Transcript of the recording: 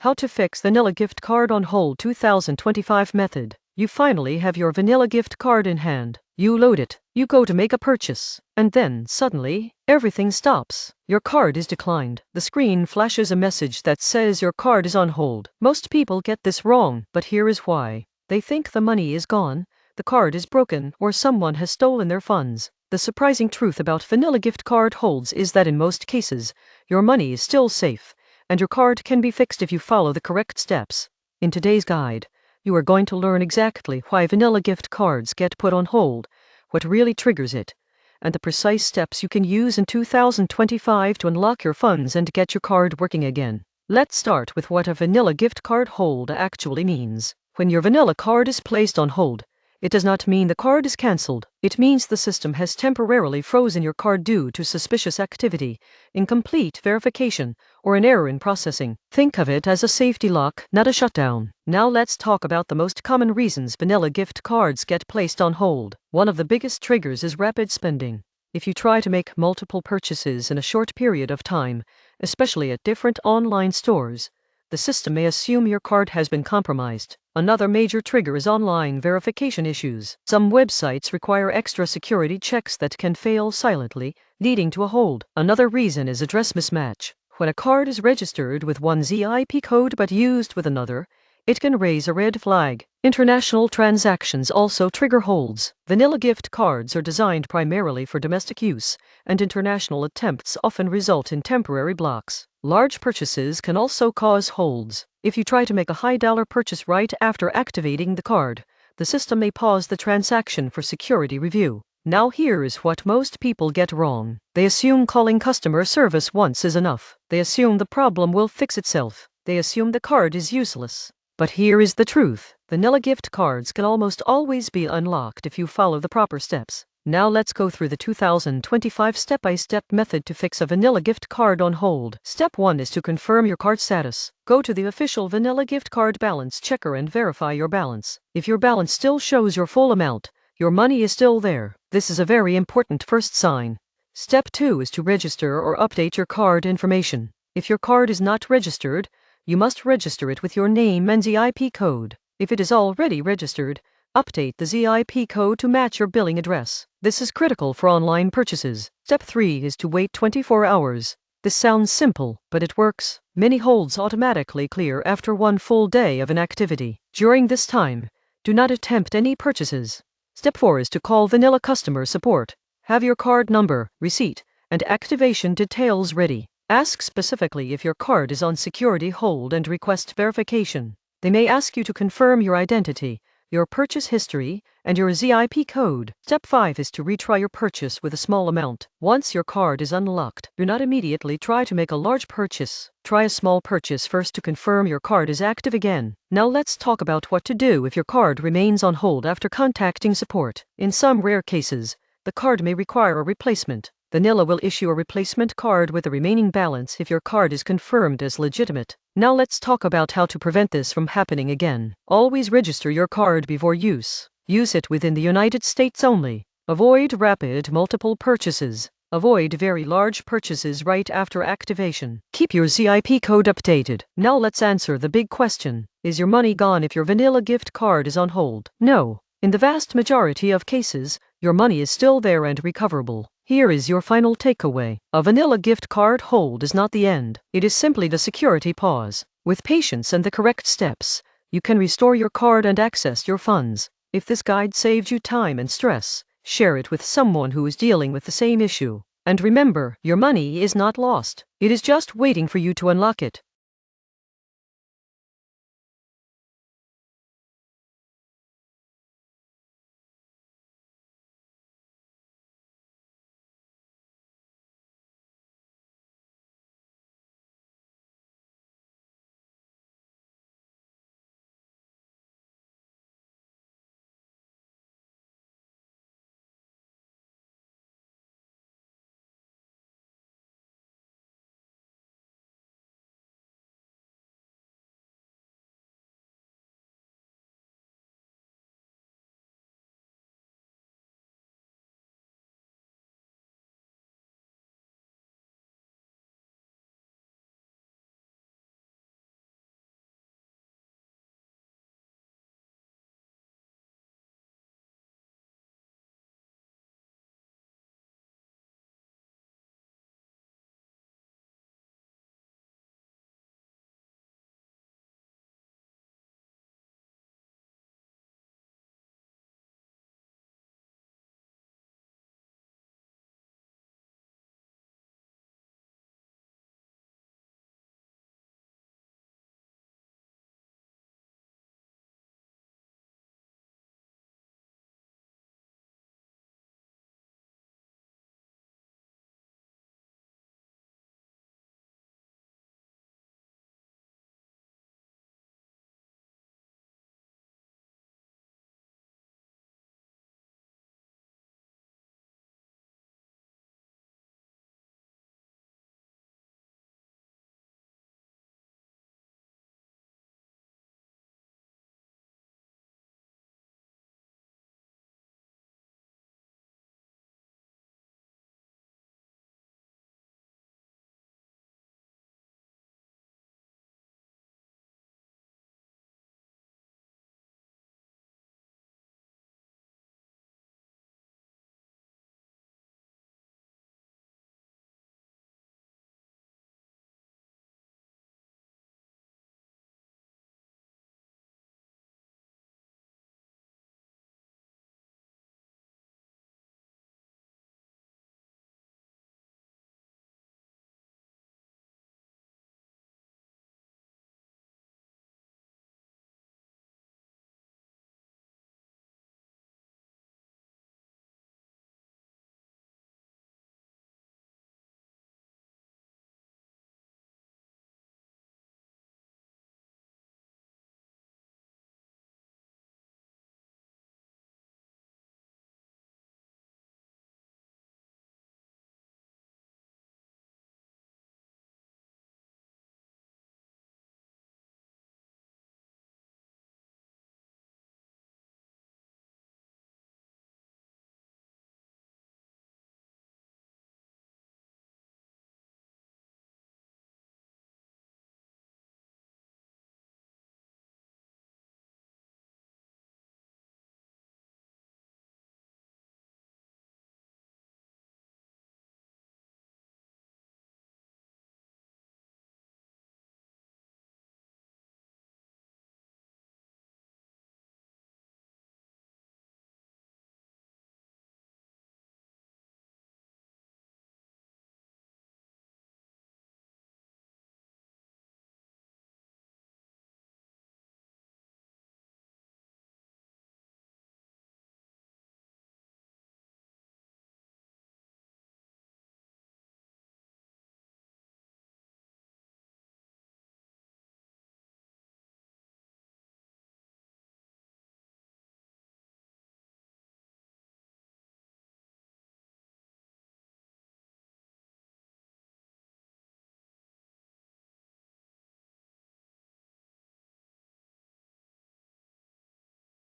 How to fix vanilla gift card on hold 2025 method. You finally have your vanilla gift card in hand. You load it. You go to make a purchase. And then, suddenly, everything stops. Your card is declined. The screen flashes a message that says your card is on hold. Most people get this wrong, but here is why. They think the money is gone, the card is broken, or someone has stolen their funds. The surprising truth about vanilla gift card holds is that in most cases, your money is still safe, and your card can be fixed if you follow the correct steps. In today's guide, you are going to learn exactly why vanilla gift cards get put on hold, what really triggers it, and the precise steps you can use in 2025 to unlock your funds and get your card working again. Let's start with what a vanilla gift card hold actually means. When your vanilla card is placed on hold, it does not mean the card is cancelled. It means the system has temporarily frozen your card due to suspicious activity, incomplete verification, or an error in processing. Think of it as a safety lock, not a shutdown. Now let's talk about the most common reasons vanilla gift cards get placed on hold. One of the biggest triggers is rapid spending. If you try to make multiple purchases in a short period of time, especially at different online stores, the system may assume your card has been compromised. Another major trigger is online verification issues. Some websites require extra security checks that can fail silently, leading to a hold. Another reason is address mismatch. When a card is registered with one ZIP code but used with another, it can raise a red flag. International transactions also trigger holds. Vanilla gift cards are designed primarily for domestic use, and international attempts often result in temporary blocks. Large purchases can also cause holds. If you try to make a high-dollar purchase right after activating the card, the system may pause the transaction for security review. Now here is what most people get wrong. They assume calling customer service once is enough. They assume the problem will fix itself. They assume the card is useless. But here is the truth. Vanilla gift cards can almost always be unlocked if you follow the proper steps. Now let's go through the 2025 step-by-step method to fix a vanilla gift card on hold. Step 1 is to confirm your card status. Go to the official vanilla gift card balance checker and verify your balance. If your balance still shows your full amount, your money is still there. This is a very important first sign. Step 2 is to register or update your card information. If your card is not registered, you must register it with your name and ZIP code. If it is already registered, update the ZIP code to match your billing address. This is critical for online purchases. Step 3 is to wait 24 hours. This sounds simple, but it works. Many holds automatically clear after one full day of inactivity. During this time, do not attempt any purchases. Step 4 is to call Vanilla customer support. Have your card number, receipt, and activation details ready. Ask specifically if your card is on security hold and request verification. They may ask you to confirm your identity, your purchase history, and your ZIP code. Step 5 is to retry your purchase with a small amount. Once your card is unlocked, do not immediately try to make a large purchase. Try a small purchase first to confirm your card is active again. Now let's talk about what to do if your card remains on hold after contacting support. In some rare cases, the card may require a replacement. Vanilla will issue a replacement card with the remaining balance if your card is confirmed as legitimate. Now let's talk about how to prevent this from happening again. Always register your card before use. Use it within the United States only. Avoid rapid multiple purchases. Avoid very large purchases right after activation. Keep your ZIP code updated. Now let's answer the big question. Is your money gone if your vanilla gift card is on hold? No. In the vast majority of cases, your money is still there and recoverable. Here is your final takeaway. A vanilla gift card hold is not the end. It is simply the security pause. With patience and the correct steps, you can restore your card and access your funds. If this guide saved you time and stress, share it with someone who is dealing with the same issue. And remember, your money is not lost. It is just waiting for you to unlock it.